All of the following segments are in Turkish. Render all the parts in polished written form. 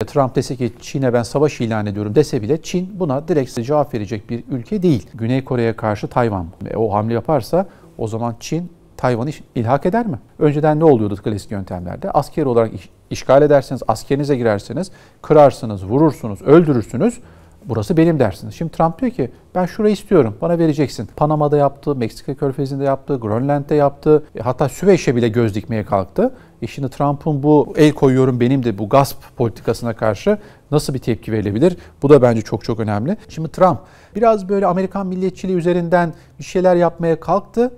Trump dese ki Çin'e ben savaş ilan ediyorum dese bile Çin buna direkt cevap verecek bir ülke değil. Güney Kore'ye karşı Tayvan o hamle yaparsa o zaman Çin Tayvan'ı ilhak eder mi? Önceden ne oluyordu klasik yöntemlerde? Askeri olarak işgal edersiniz, askerinize girersiniz, kırarsınız, vurursunuz, öldürürsünüz. Burası benim dersiniz. Şimdi Trump diyor ki ben şurayı istiyorum, bana vereceksin. Panama'da yaptı, Meksika Körfezi'nde yaptı, Grönland'de yaptı. Hatta Süveyş'e bile göz dikmeye kalktı. Şimdi Trump'ın bu el koyuyorum benim de bu gasp politikasına karşı nasıl bir tepki verilebilir? Bu da bence çok önemli. Şimdi Trump biraz böyle Amerikan milliyetçiliği üzerinden bir şeyler yapmaya kalktı.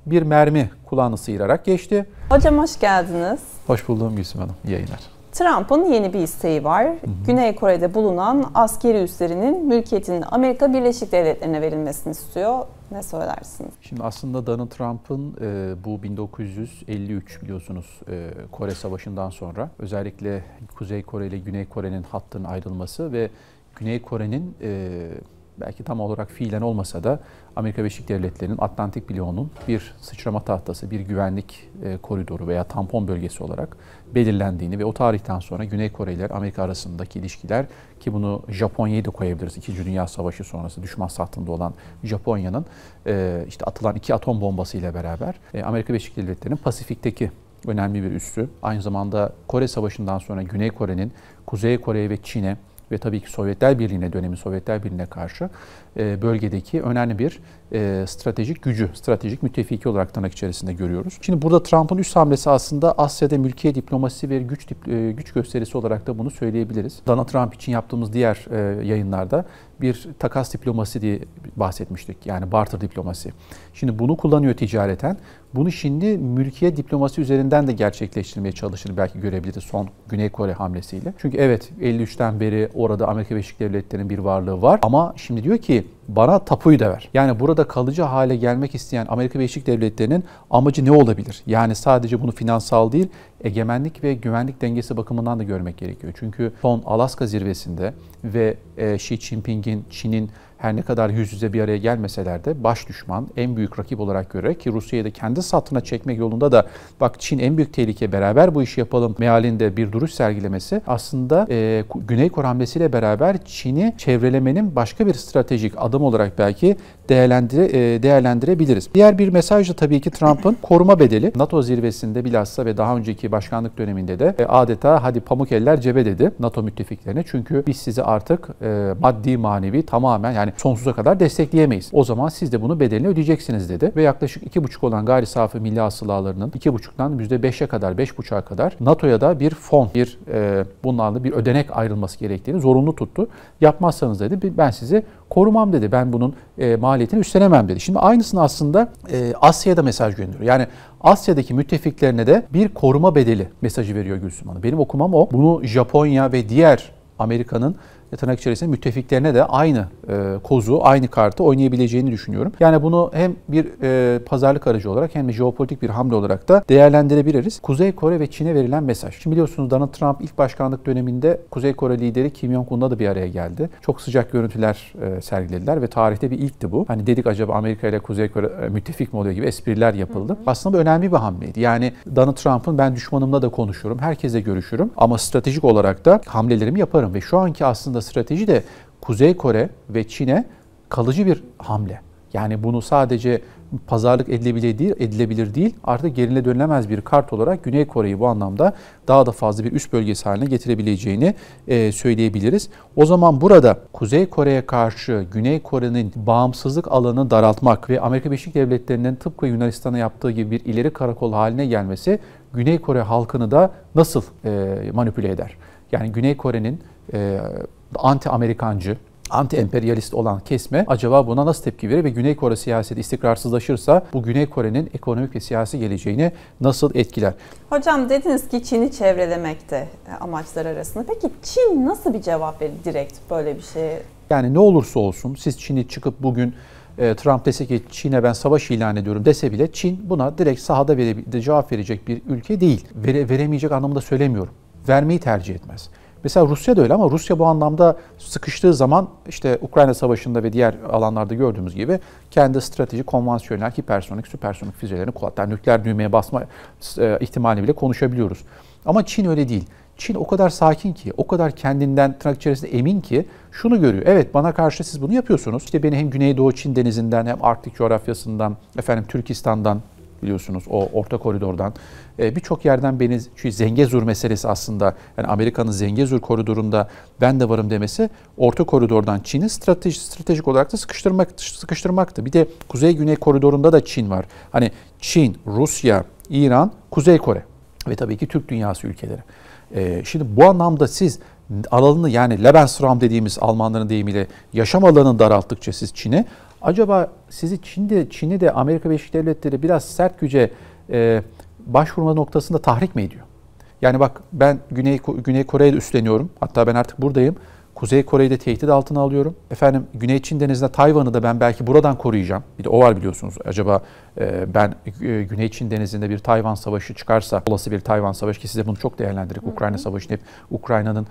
Bir mermi kulağını sıyırarak geçti. Hocam hoş geldiniz. Hoş buldum Gülsüm Hanım. İyi yayınlar. Trump'ın yeni bir isteği var. Güney Kore'de bulunan askeri üslerinin mülkiyetinin Amerika Birleşik Devletleri'ne verilmesini istiyor. Ne söylersiniz? Şimdi aslında Donald Trump'ın bu 1953 biliyorsunuz Kore Savaşı'ndan sonra özellikle Kuzey Kore ile Güney Kore'nin hattının ayrılması ve Güney Kore'nin belki tam olarak fiilen olmasa da Amerika Birleşik Devletleri'nin Atlantik bloğunun bir sıçrama tahtası, bir güvenlik koridoru veya tampon bölgesi olarak belirlendiğini ve o tarihten sonra Güney Kore ile Amerika arasındaki ilişkiler ki bunu Japonya'yı da koyabiliriz. İkinci Dünya Savaşı sonrası düşman sahtında olan Japonya'nın işte atılan 2 atom bombası ile beraber Amerika Birleşik Devletleri'nin Pasifik'teki önemli bir üssü. Aynı zamanda Kore Savaşı'ndan sonra Güney Kore'nin Kuzey Kore'ye ve Çin'e ve tabii ki Sovyetler Birliği'ne, dönemin Sovyetler Birliği'ne karşı bölgedeki önemli bir stratejik gücü, stratejik müttefiki olarak tırnak içerisinde görüyoruz. Şimdi burada Trump'ın üst hamlesi aslında Asya'da mülkiye diplomasisi ve güç gösterisi olarak da bunu söyleyebiliriz. Donald Trump için yaptığımız diğer yayınlarda bir takas diplomasi diye bahsetmiştik. Yani barter diplomasi. Şimdi bunu kullanıyor ticareten. Bunu şimdi mülkiye diplomasi üzerinden de gerçekleştirmeye çalışır belki görebiliriz son Güney Kore hamlesiyle. Çünkü evet 53'ten beri orada Amerika Birleşik Devletleri'nin bir varlığı var ama şimdi diyor ki bana tapuyu da ver. Yani burada kalıcı hale gelmek isteyen Amerika Birleşik Devletleri'nin amacı ne olabilir? Yani sadece bunu finansal değil, egemenlik ve güvenlik dengesi bakımından da görmek gerekiyor. Çünkü son Alaska zirvesinde ve Xi Jinping'in Çin'in her ne kadar yüz yüze bir araya gelmeseler de baş düşman, en büyük rakip olarak görerek ki Rusya'yı da kendi sattığına çekmek yolunda da bak Çin en büyük tehlike beraber bu işi yapalım mealinde bir duruş sergilemesi aslında Güney Kore hamlesiyle beraber Çin'i çevrelemenin başka bir stratejik adım olarak belki değerlendirebiliriz. Diğer bir mesaj da tabii ki Trump'ın koruma bedeli. NATO zirvesinde bilhassa ve daha önceki başkanlık döneminde de adeta hadi pamuk eller cebe dedi NATO müttefiklerine. Çünkü biz sizi artık maddi manevi tamamen yani sonsuza kadar destekleyemeyiz. O zaman siz de bunu bedelini ödeyeceksiniz dedi. Ve yaklaşık 2,5 olan gayri safi milli hasılalarının 2,5'dan %5'e kadar, 5,5'a kadar NATO'ya da bir fon, bunlarla bir ödenek ayrılması gerektiğini zorunlu tuttu. Yapmazsanız dedi ben sizi korumam dedi. Ben bunun maliyetini üstlenemem dedi. Şimdi aynısını aslında Asya'ya da mesaj gönderiyor. Yani Asya'daki müttefiklerine de bir koruma bedeli mesajı veriyor Gülsüm Hanım. Benim okumam o. Bunu Japonya ve diğer Amerika'nın tırnak içerisinde müttefiklerine de aynı kozu, aynı kartı oynayabileceğini düşünüyorum. Yani bunu hem bir pazarlık aracı olarak hem de jeopolitik bir hamle olarak da değerlendirebiliriz. Kuzey Kore ve Çin'e verilen mesaj. Şimdi biliyorsunuz Donald Trump ilk başkanlık döneminde Kuzey Kore lideri Kim Jong-un'la da bir araya geldi. Çok sıcak görüntüler sergilediler ve tarihte bir ilkti bu. Hani dedik acaba Amerika ile Kuzey Kore müttefik mi oluyor gibi espriler yapıldı. Aslında bu önemli bir hamleydi. Yani Donald Trump'ın ben düşmanımla da konuşurum, herkesle görüşürüm ama stratejik olarak da hamlelerimi yaparım ve şu anki aslında strateji de Kuzey Kore ve Çin'e kalıcı bir hamle. Yani bunu sadece pazarlık edilebilir değil, artık gerine dönülemez bir kart olarak Güney Kore'yi bu anlamda daha da fazla bir üst bölgesi haline getirebileceğini söyleyebiliriz. O zaman burada Kuzey Kore'ye karşı Güney Kore'nin bağımsızlık alanını daraltmak ve Amerika Birleşik Devletleri'nin tıpkı Yunanistan'a yaptığı gibi bir ileri karakol haline gelmesi Güney Kore halkını da nasıl manipüle eder? Yani Güney Kore'nin anti-Amerikancı, anti-emperyalist olan kesme acaba buna nasıl tepki verir ve Güney Kore siyaseti istikrarsızlaşırsa bu Güney Kore'nin ekonomik ve siyasi geleceğini nasıl etkiler? Hocam dediniz ki Çin'i çevrelemekte amaçlar arasında. Peki Çin nasıl bir cevap verir direkt böyle bir şeye? Yani ne olursa olsun siz Çin'i çıkıp bugün Trump dese ki Çin'e ben savaş ilan ediyorum dese bile Çin buna direkt sahada cevap verecek bir ülke değil. Veremeyecek anlamında söylemiyorum. Vermeyi tercih etmez. Mesela Rusya da öyle ama Rusya bu anlamda sıkıştığı zaman işte Ukrayna Savaşı'nda ve diğer alanlarda gördüğümüz gibi kendi stratejik, konvansiyonel, hipersonik, süpersonik füzelerini kullanıyor. Nükleer düğmeye basma ihtimalini bile konuşabiliyoruz. Ama Çin öyle değil. Çin o kadar sakin ki, o kadar kendinden tırnak içerisinde emin ki şunu görüyor. Evet, bana karşı siz bunu yapıyorsunuz. İşte beni hem Güneydoğu Çin denizinden hem Arktik coğrafyasından, Türkistan'dan biliyorsunuz o orta koridordan birçok yerden beni şu Zengezur meselesi aslında yani Amerika'nın Zengezur koridorunda ben de varım demesi orta koridordan Çin'i stratejik olarak da sıkıştırmaktı. Bir de Kuzey-Güney koridorunda da Çin var. Hani Çin, Rusya, İran, Kuzey Kore ve tabii ki Türk dünyası ülkeleri. Şimdi bu anlamda siz alanını yani Lebensraum dediğimiz Almanların deyimiyle yaşam alanını daralttıkça siz Çin'e acaba sizi Çin'i de Amerika Birleşik Devletleri biraz sert güce başvurma noktasında tahrik mi ediyor? Yani bak ben Güney Kore'ye üstleniyorum. Hatta ben artık buradayım. Kuzey Kore'yi de tehdit altına alıyorum. Güney Çin Denizi'nde Tayvan'ı da ben belki buradan koruyacağım. Bir de o var biliyorsunuz. Acaba ben Güney Çin Denizi'nde bir Tayvan Savaşı çıkarsa, olası bir Tayvan Savaşı ki size bunu çok değerlendirdik. Ukrayna Savaşı'nı hep Ukrayna'nın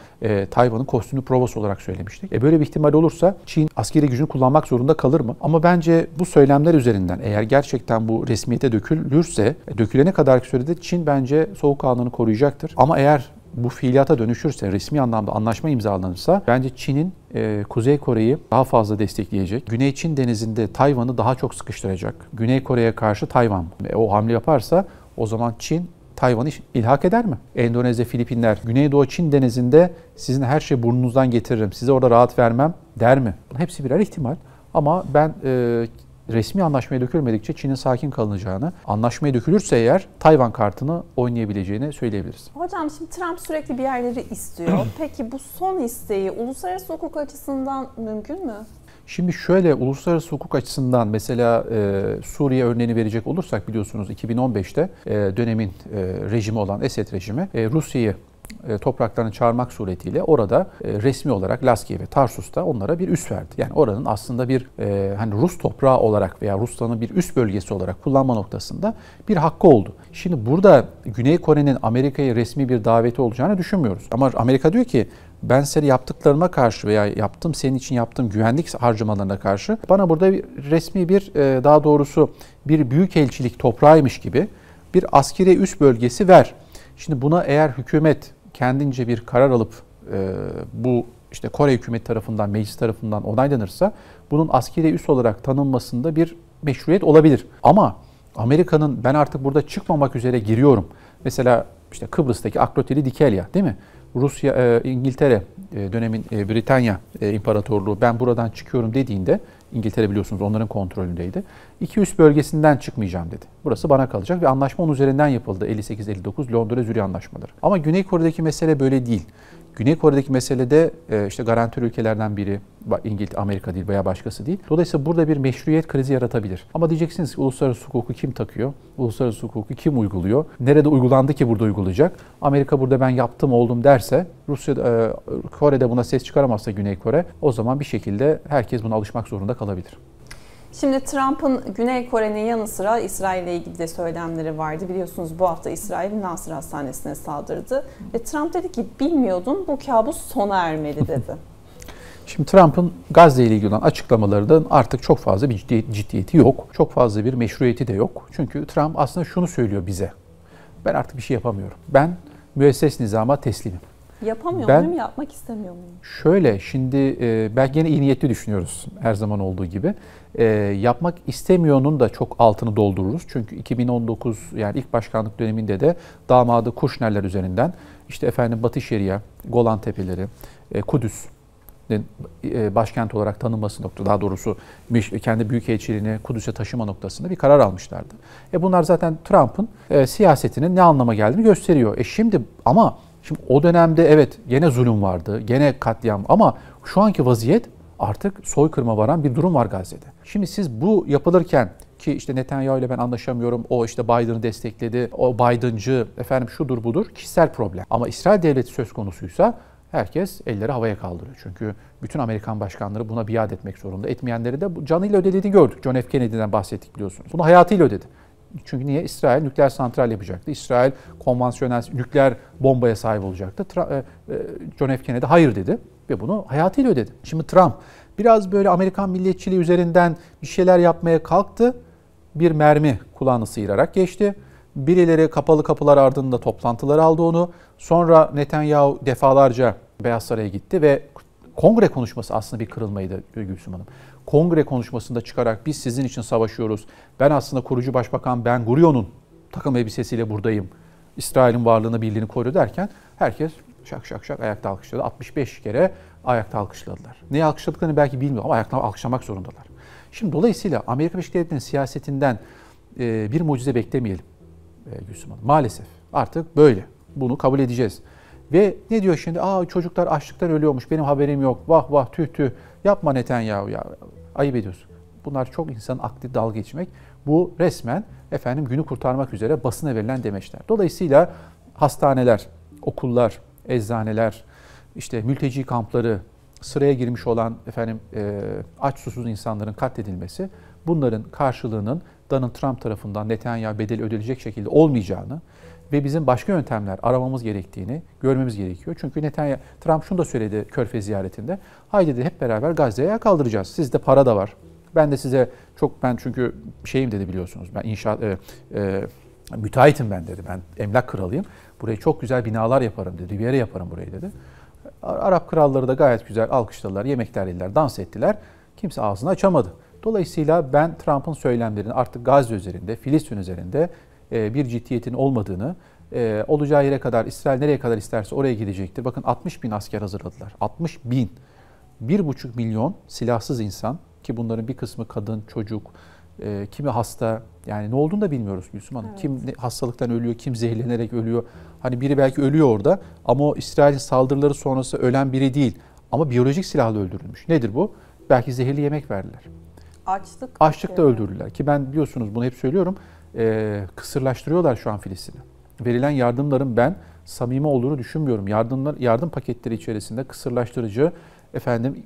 Tayvan'ın kostümlü provası olarak söylemiştik. Böyle bir ihtimal olursa Çin askeri gücünü kullanmak zorunda kalır mı? Ama bence bu söylemler üzerinden eğer gerçekten bu resmiyete dökülürse, dökülene kadarki sürede Çin bence soğukkanlılığını koruyacaktır. Ama eğer bu fiiliyata dönüşürse, resmi anlamda anlaşma imzalanırsa bence Çin'in Kuzey Kore'yi daha fazla destekleyecek. Güney Çin Denizi'nde Tayvan'ı daha çok sıkıştıracak. Güney Kore'ye karşı Tayvan o hamle yaparsa o zaman Çin Tayvan'ı ilhak eder mi? Endonezya, Filipinler, Güneydoğu Çin Denizi'nde sizin her şeyi burnunuzdan getiririm, size orada rahat vermem der mi? Hepsi birer ihtimal. Ama ben resmi anlaşmaya dökülmedikçe Çin'in sakin kalınacağını, anlaşmaya dökülürse eğer Tayvan kartını oynayabileceğini söyleyebiliriz. Hocam şimdi Trump sürekli bir yerleri istiyor. Peki bu son isteği uluslararası hukuk açısından mümkün mü? Şimdi şöyle uluslararası hukuk açısından mesela Suriye örneğini verecek olursak biliyorsunuz 2015'te dönemin rejimi olan Esed rejimi Rusya'yı topraklarını çağırmak suretiyle orada resmi olarak Laskiye ve Tarsus'ta onlara bir üs verdi. Yani oranın aslında bir hani Rus toprağı olarak veya Rusya'nın bir üs bölgesi olarak kullanma noktasında bir hakkı oldu. Şimdi burada Güney Kore'nin Amerika'ya resmi bir daveti olacağını düşünmüyoruz. Ama Amerika diyor ki ben seni yaptıklarıma karşı veya senin için yaptığım güvenlik harcamalarına karşı bana burada resmi bir daha doğrusu bir büyükelçilik toprağıymış gibi bir askeri üs bölgesi ver. Şimdi buna eğer hükümet kendince bir karar alıp bu işte Kore hükümeti tarafından, meclis tarafından onaylanırsa bunun askeri üs olarak tanınmasında bir meşruiyet olabilir. Ama Amerika'nın ben artık burada çıkmamak üzere giriyorum. Mesela işte Kıbrıs'taki Akrotiri Dikelia değil mi? Rusya, İngiltere dönemin Britanya İmparatorluğu ben buradan çıkıyorum dediğinde İngiltere biliyorsunuz onların kontrolündeydi. 2 üs bölgesinden çıkmayacağım dedi. Burası bana kalacak ve anlaşma onun üzerinden yapıldı. 58-59 Londra-Zürih anlaşmaları. Ama Güney Kore'deki mesele böyle değil. Güney Kore'deki meselede işte garantör ülkelerden biri İngiltere, Amerika değil veya başkası değil. Dolayısıyla burada bir meşruiyet krizi yaratabilir. Ama diyeceksiniz ki uluslararası hukuku kim takıyor? Uluslararası hukuku kim uyguluyor? Nerede uygulandı ki burada uygulayacak? Amerika burada ben yaptım oldum derse, Kore'de buna ses çıkaramazsa Güney Kore o zaman bir şekilde herkes buna alışmak zorunda kalabilir. Şimdi Trump'ın Güney Kore'nin yanı sıra İsrail ile ilgili de söylemleri vardı. Biliyorsunuz bu hafta İsrail Nasır Hastanesi'ne saldırdı. Ve Trump dedi ki bilmiyordum bu kabus sona ermeli dedi. Şimdi Trump'ın Gazze ile ilgili olan açıklamalarının artık çok fazla bir ciddiyeti yok. Çok fazla bir meşruiyeti de yok. Çünkü Trump aslında şunu söylüyor bize. Ben artık bir şey yapamıyorum. Ben müesses nizama teslimim. Yapamıyor muyum, yapmak istemiyor muyum? Şöyle, şimdi belki yine iyi niyetli düşünüyoruz her zaman olduğu gibi. Yapmak istemiyor'nun da çok altını doldururuz. Çünkü 2019 yani ilk başkanlık döneminde de damadı Kuşnerler üzerinden işte Batı Şeria, Golan Tepeleri, Kudüs başkent olarak tanınması noktasında, daha doğrusu kendi büyükelçiliğini Kudüs'e taşıma noktasında bir karar almışlardı. Bunlar zaten Trump'ın siyasetinin ne anlama geldiğini gösteriyor. Şimdi o dönemde evet gene zulüm vardı, gene katliam ama şu anki vaziyet artık soykırıma varan bir durum var Gazze'de. Şimdi siz bu yapılırken ki işte Netanyahu ile ben anlaşamıyorum, o işte Biden'ı destekledi, o Biden'cı şudur budur kişisel problem. Ama İsrail devleti söz konusuysa herkes elleri havaya kaldırıyor. Çünkü bütün Amerikan başkanları buna biat etmek zorunda. Etmeyenleri de canıyla ödediğini gördük. John F. Kennedy'den bahsettik biliyorsunuz. Bunu hayatıyla ödedi. Çünkü niye? İsrail nükleer santral yapacaktı. İsrail konvansiyonel nükleer bombaya sahip olacaktı. John F. Kennedy hayır dedi ve bunu hayatıyla ödedi. Şimdi Trump biraz böyle Amerikan milliyetçiliği üzerinden bir şeyler yapmaya kalktı. Bir mermi kulağını sıyırarak geçti. Birileri kapalı kapılar ardında toplantılar aldı onu. Sonra Netanyahu defalarca Beyaz Saray'a gitti ve kongre konuşması aslında bir kırılmaydı Gülsüm Hanım. Kongre konuşmasında çıkarak biz sizin için savaşıyoruz. Ben aslında kurucu başbakan Ben Gurion'un takım elbisesiyle buradayım. İsrail'in varlığını, birliğini koruyor derken herkes şak şak şak ayakta alkışladı. 65 kere ayakta alkışladılar. Neyi alkışladıklarını belki bilmiyor ama ayakta alkışlamak zorundalar. Şimdi dolayısıyla Amerika Birleşik Devletleri'nin siyasetinden bir mucize beklemeyelim Gülsüm Hanım. Maalesef artık böyle. Bunu kabul edeceğiz. Ve ne diyor şimdi? Çocuklar açlıktan ölüyormuş. Benim haberim yok. Vah vah tüh tüh. Yapma Netanyahu ya. Ayıp ediyorsun. Bunlar çok insanın aklı dalga geçmek. Bu resmen günü kurtarmak üzere basına verilen demeçler. Dolayısıyla hastaneler, okullar, eczaneler, işte mülteci kampları, sıraya girmiş olan aç susuz insanların katledilmesi, bunların karşılığının Donald Trump tarafından Netanyahu bedeli ödenecek şekilde olmayacağını ve bizim başka yöntemler aramamız gerektiğini görmemiz gerekiyor. Çünkü Trump şunu da söyledi Körfez ziyaretinde. Haydi dedi hep beraber Gazze'ye kaldıracağız. Sizde para da var. Ben de size ben çünkü şeyim dedi biliyorsunuz. Ben müteahhitim ben dedi. Ben emlak kralıyım. Buraya çok güzel binalar yaparım dedi. Riviera yaparım burayı dedi. Arap kralları da gayet güzel alkışladılar, yemekler yediler, dans ettiler. Kimse ağzını açamadı. Dolayısıyla ben Trump'ın söylemlerinin artık Gazze üzerinde, Filistin üzerinde bir ciddiyetin olmadığını, olacağı yere kadar, İsrail nereye kadar isterse oraya gidecektir. Bakın 60 bin asker hazırladılar. 60 bin. 1,5 milyon silahsız insan ki bunların bir kısmı kadın, çocuk, kimi hasta. Yani ne olduğunu da bilmiyoruz Gülsüm Hanım. Evet. Kim hastalıktan ölüyor, kim zehirlenerek ölüyor. Hani biri belki ölüyor orada ama o İsrail'in saldırıları sonrası ölen biri değil. Ama biyolojik silahla öldürülmüş. Nedir bu? Belki zehirli yemek verdiler. Açlıkla öldürürler. Ki ben biliyorsunuz bunu hep söylüyorum. Kısırlaştırıyorlar şu an Filistin'i. Verilen yardımların ben samimi olduğunu düşünmüyorum. Yardım paketleri içerisinde kısırlaştırıcı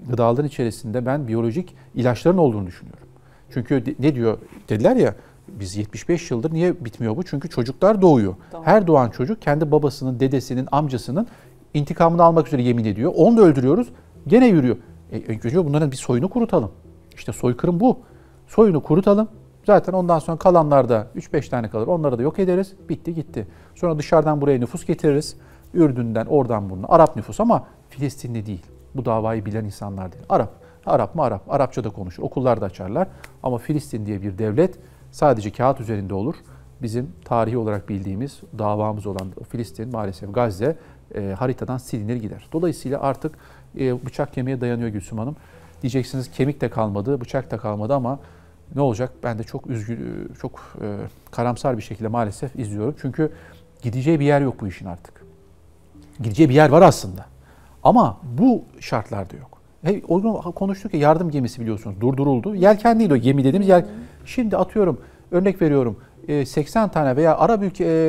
gıdaların içerisinde ben biyolojik ilaçların olduğunu düşünüyorum. Çünkü ne diyor? Dediler ya biz 75 yıldır niye bitmiyor bu? Çünkü çocuklar doğuyor. Doğru. Her doğan çocuk kendi babasının, dedesinin, amcasının intikamını almak üzere yemin ediyor. Onu da öldürüyoruz. Gene yürüyor. Önce bunların bir soyunu kurutalım. İşte soykırım bu. Soyunu kurutalım. Zaten ondan sonra kalanlarda 3-5 tane kalır. Onları da yok ederiz. Bitti gitti. Sonra dışarıdan buraya nüfus getiririz. Ürdün'den oradan bunun. Arap nüfus ama Filistinli değil. Bu davayı bilen insanlar değil. Arap mı Arap? Arapça da konuşur. Okullarda açarlar. Ama Filistin diye bir devlet sadece kağıt üzerinde olur. Bizim tarihi olarak bildiğimiz davamız olan Filistin maalesef Gazze haritadan silinir gider. Dolayısıyla artık bıçak kemiğe dayanıyor Gülsüm Hanım. Diyeceksiniz kemik de kalmadı, bıçak da kalmadı ama ne olacak? Ben de çok karamsar bir şekilde maalesef izliyorum. Çünkü gideceği bir yer yok bu işin artık. Gideceği bir yer var aslında. Ama bu şartlarda yok. O gün konuştuk ya yardım gemisi biliyorsunuz durduruldu. Yelken değil o gemi dediğimiz Şimdi atıyorum örnek veriyorum 80 tane veya Arap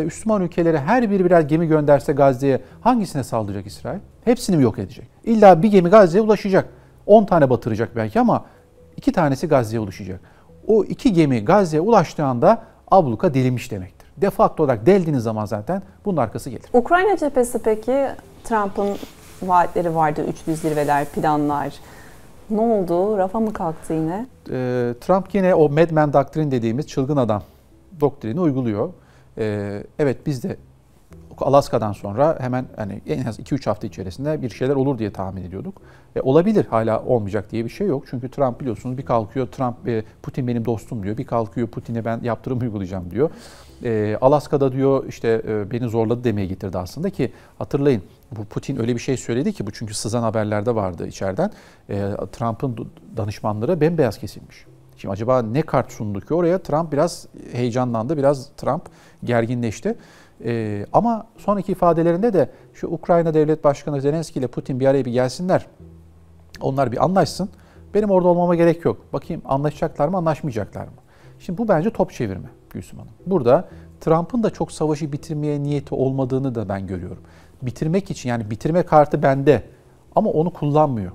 Müslüman ülkelere her biri birer gemi gönderse Gazze'ye hangisine saldıracak İsrail? Hepsini mi yok edecek? İlla bir gemi Gazze'ye ulaşacak. 10 tane batıracak belki ama 2 tanesi Gazze'ye ulaşacak. O 2 gemi Gazze'ye ulaştığı anda abluka delinmiş demektir. De facto olarak deldiğiniz zaman zaten bunun arkası gelir. Ukrayna cephesi peki Trump'ın vaatleri vardı, üçlü zirveler, planlar. Ne oldu? Rafa mı kalktı yine? Trump yine o Madman doktrin dediğimiz çılgın adam doktrini uyguluyor. Evet biz de Alaska'dan sonra hemen en az 2-3 hafta içerisinde bir şeyler olur diye tahmin ediyorduk. Olabilir, hala olmayacak diye bir şey yok. Çünkü Trump biliyorsunuz bir kalkıyor Putin benim dostum diyor. Bir kalkıyor Putin'e ben yaptırım uygulayacağım diyor. Alaska'da diyor işte beni zorladı demeye getirdi aslında ki hatırlayın bu Putin öyle bir şey söyledi ki bu çünkü sızan haberlerde vardı içeriden. Trump'ın danışmanları bembeyaz kesilmiş. Şimdi acaba ne kart sundu ki oraya? Trump biraz heyecanlandı, biraz Trump gerginleşti. Ama sonraki ifadelerinde de şu Ukrayna Devlet Başkanı Zelenski ile Putin bir araya gelsinler. Onlar bir anlaşsın. Benim orada olmama gerek yok. Bakayım anlaşacaklar mı, anlaşmayacaklar mı? Şimdi bu bence top çevirme Gülsüm Hanım. Burada Trump'ın da çok savaşı bitirmeye niyeti olmadığını da ben görüyorum. Bitirmek için yani bitirme kartı bende ama onu kullanmıyor.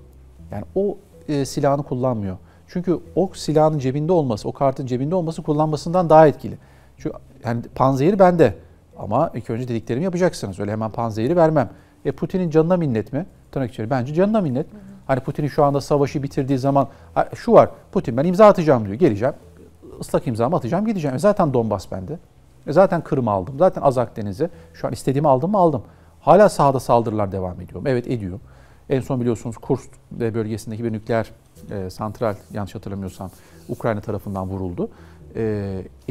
Yani o silahını kullanmıyor. Çünkü o silahın cebinde olması, o kartın cebinde olması kullanmasından daha etkili. Çünkü yani panzehiri bende. Ama ilk önce dediklerimi yapacaksınız. Öyle hemen panzehiri vermem. Putin'in canına minnet mi? Tırnak içeri. Bence canına minnet. Hani Putin'in şu anda savaşı bitirdiği zaman şu var. Putin ben imza atacağım diyor. Geleceğim. Islak imzamı atacağım gideceğim. Zaten Donbas bende. Zaten Kırım'ı aldım. Zaten Azak Denizi. Şu an istediğimi aldım mı aldım. Hala sahada saldırılar devam ediyor. Evet ediyor. En son biliyorsunuz Kursk bölgesindeki bir nükleer santral yanlış hatırlamıyorsam Ukrayna tarafından vuruldu.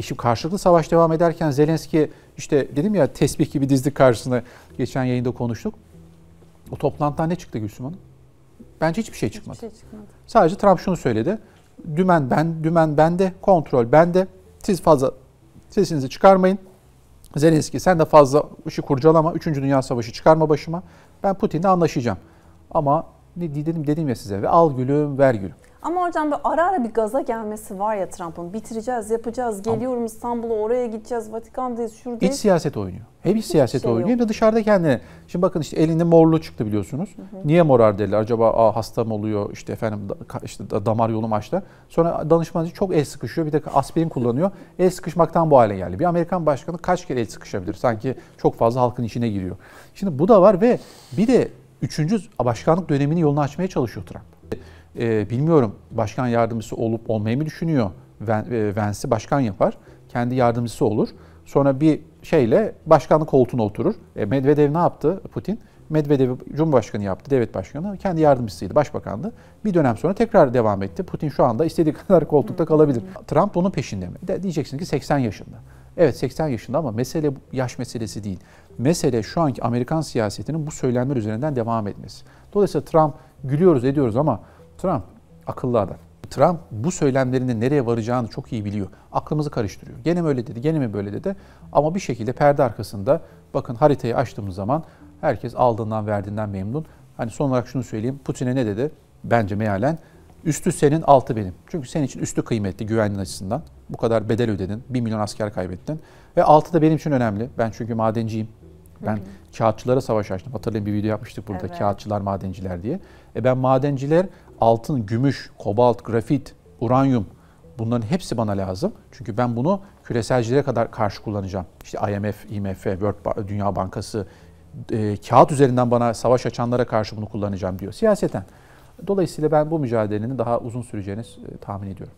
Şimdi karşılıklı savaş devam ederken Zelenski işte dedim ya tesbih gibi dizdik karşısında geçen yayında konuştuk. O toplantıdan ne çıktı Gülsüm Hanım? Bence hiçbir şey çıkmadı. Hiçbir şey çıkmadı. Sadece Trump şunu söyledi. Dümen bende, kontrol bende. Siz fazla sesinizi çıkarmayın. Zelenski sen de fazla işi kurcalama. 3. Dünya Savaşı çıkarma başıma. Ben Putin'le anlaşacağım. Ama dedim ya size ve al gülüm ver gülüm. Ama hocam ara ara bir gaza gelmesi var ya Trump'ın. Bitireceğiz, yapacağız, geliyorum İstanbul'a, oraya gideceğiz, Vatikan'dayız, şuradayız. İç siyaset oynuyor. Hem iç siyaset şey oynuyor yok. hem de dışarıda kendine. Şimdi bakın işte elinde morlu çıktı biliyorsunuz. Niye morar dediler? Acaba hasta mı oluyor? İşte efendim işte damar yolum açtı. Sonra danışmanı çok el sıkışıyor. Bir de aspirin kullanıyor. El sıkışmaktan bu hale geldi. Bir Amerikan başkanı kaç kere el sıkışabilir? Sanki çok fazla halkın içine giriyor. Şimdi bu da var ve bir de 3. başkanlık dönemini yolunu açmaya çalışıyor Trump. Bilmiyorum başkan yardımcısı olup olmayı mı düşünüyor? Vance'i başkan yapar. Kendi yardımcısı olur. Sonra bir şeyle başkanlık koltuğuna oturur. Medvedev ne yaptı Putin? Medvedev Cumhurbaşkanı yaptı, devlet başkanı. Kendi yardımcısıydı, başbakandı. Bir dönem sonra tekrar devam etti. Putin şu anda istediği kadar koltukta kalabilir. Trump bunun peşinde mi? Diyeceksiniz ki 80 yaşında. Evet 80 yaşında ama mesele yaş meselesi değil. Mesele şu anki Amerikan siyasetinin bu söylemler üzerinden devam etmesi. Dolayısıyla Trump gülüyoruz ediyoruz ama Trump akıllı adam. Trump bu söylemlerinde nereye varacağını çok iyi biliyor. Aklımızı karıştırıyor. Gene mi öyle dedi, gene mi böyle dedi. Ama bir şekilde perde arkasında bakın haritayı açtığımız zaman herkes aldığından verdiğinden memnun. Hani son olarak şunu söyleyeyim. Putin'e ne dedi? Bence mealen üstü senin altı benim. Çünkü senin için üstü kıymetli güvenliğin açısından. Bu kadar bedel ödedin. 1 milyon asker kaybettin. Ve altı da benim için önemli. Ben çünkü madenciyim. Ben kağıtçılara savaş açtım. Hatırlayın bir video yapmıştık burada. Evet. Kağıtçılar, madenciler diye. Ben madenciler altın, gümüş, kobalt, grafit, uranyum bunların hepsi bana lazım. Çünkü ben bunu küreselcilere kadar karşı kullanacağım. İşte IMF, IMF, Dünya Bankası kağıt üzerinden bana savaş açanlara karşı bunu kullanacağım diyor siyaseten. Dolayısıyla ben bu mücadelenin daha uzun süreceğini tahmin ediyorum.